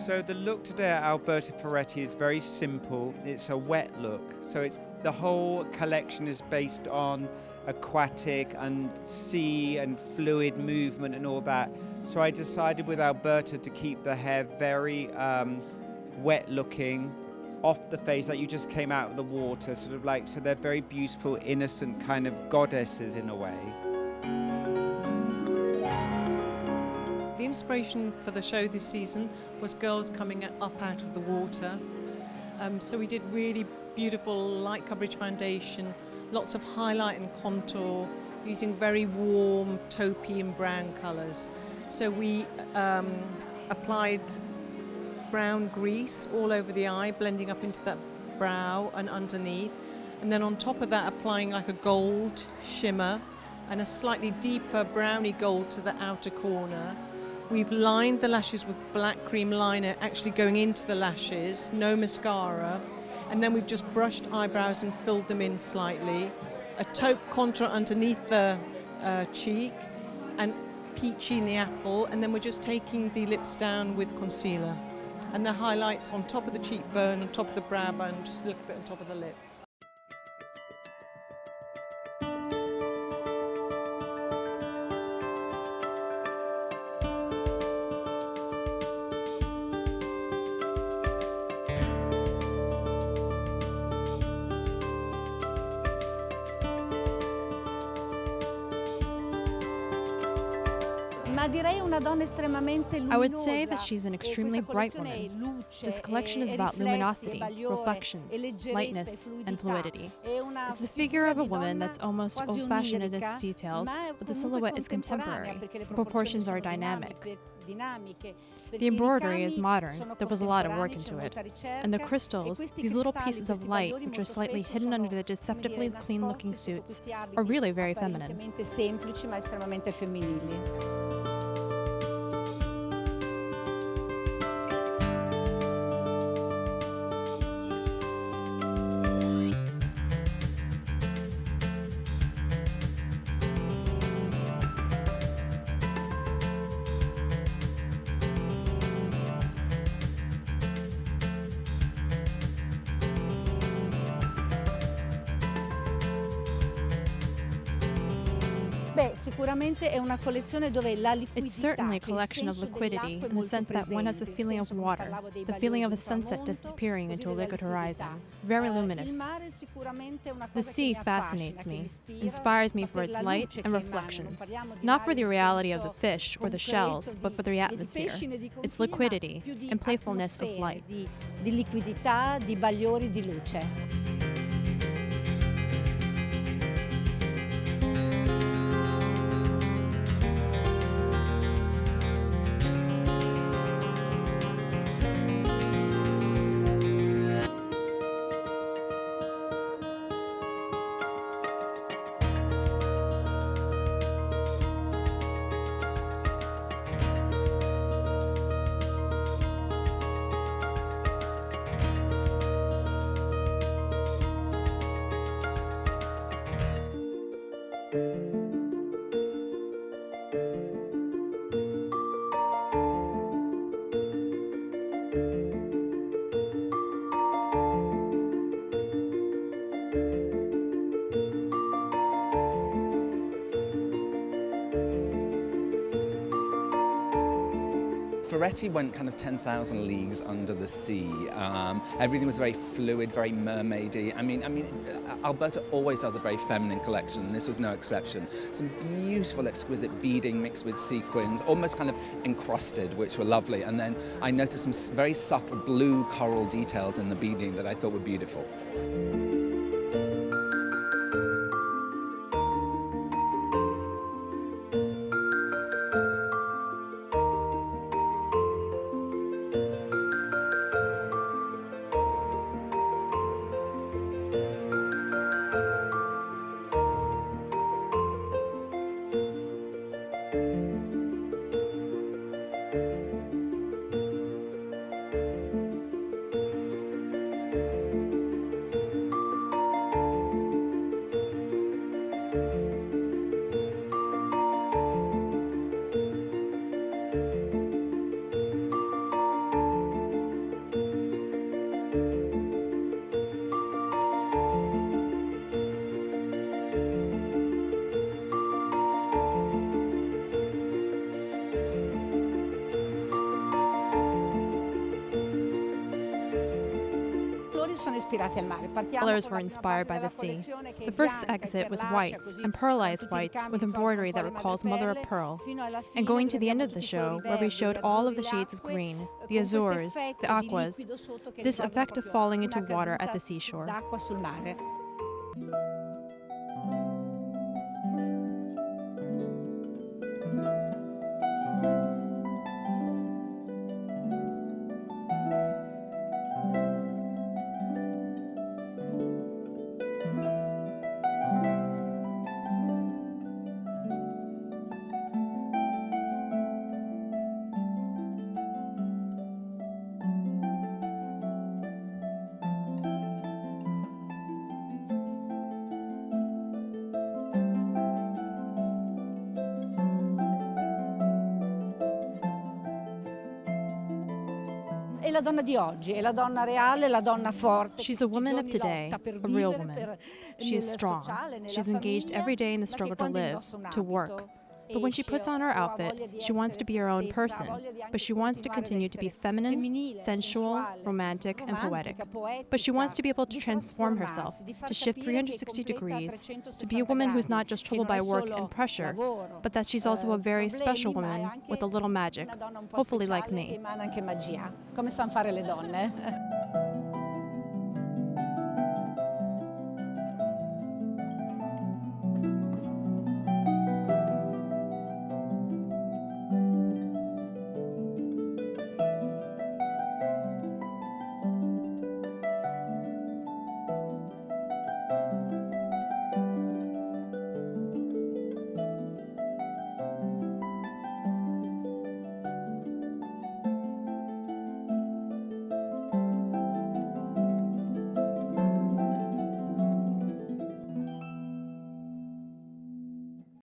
So the look today at Alberta Ferretti is very simple. It's a wet look. So the whole collection is based on aquatic and sea and fluid movement and all that. So I decided with Alberta to keep the hair very wet looking, off the face, like you just came out of the water, sort of like, so they're very beautiful, innocent kind of goddesses in a way. The inspiration for the show this season was girls coming up out of the water. So we did really beautiful light coverage foundation, lots of highlight and contour, using very warm taupey and brown colours. So we applied brown grease all over the eye, blending up into that brow and underneath. And then on top of that, applying like a gold shimmer and a slightly deeper browny gold to the outer corner. We've lined the lashes with black cream liner, actually going into the lashes, no mascara. And then we've just brushed eyebrows and filled them in slightly. A taupe contour underneath the cheek and peachy in the apple. And then we're just taking the lips down with concealer. And the highlights on top of the cheekbone, on top of the brow bone, just a little bit on top of the lip. I would say that she's an extremely bright woman. This collection is about luminosity, reflections, lightness, and fluidity. It's the figure of a woman that's almost old-fashioned in its details, but the silhouette is contemporary. The proportions are dynamic. The embroidery is modern. There was a lot of work into it. And the crystals, these little pieces of light, which are slightly hidden under the deceptively clean-looking suits, are really very feminine. It's certainly a collection of liquidity in the sense that one has the feeling of water, the feeling of a sunset disappearing into a liquid horizon, very luminous. The sea fascinates me, inspires me for its light and reflections, not for the reality of the fish or the shells, but for the atmosphere, its liquidity and playfulness of light. Ferretti went kind of 10,000 leagues under the sea. Everything was very fluid, very mermaidy. I mean, Alberta always has a very feminine collection, and this was no exception. Some beautiful, exquisite beading mixed with sequins, almost kind of encrusted, which were lovely. And then I noticed some very subtle blue coral details in the beading that I thought were beautiful. Colors were inspired by the sea. The first exit was whites and pearlized whites with embroidery that recalls mother of pearl. And going to the end of the show, where we showed all of the shades of green, the azures, the aquas, this effect of falling into water at the seashore. She's a woman of today, a real woman. She is strong. She's engaged every day in the struggle to live, to work. But when she puts on her outfit, she wants to be her own person, but she wants to continue to be feminine, sensual, romantic, and poetic. But she wants to be able to transform herself, to shift 360 degrees, to be a woman who's not just troubled by work and pressure, but that she's also a very special woman with a little magic, hopefully like me.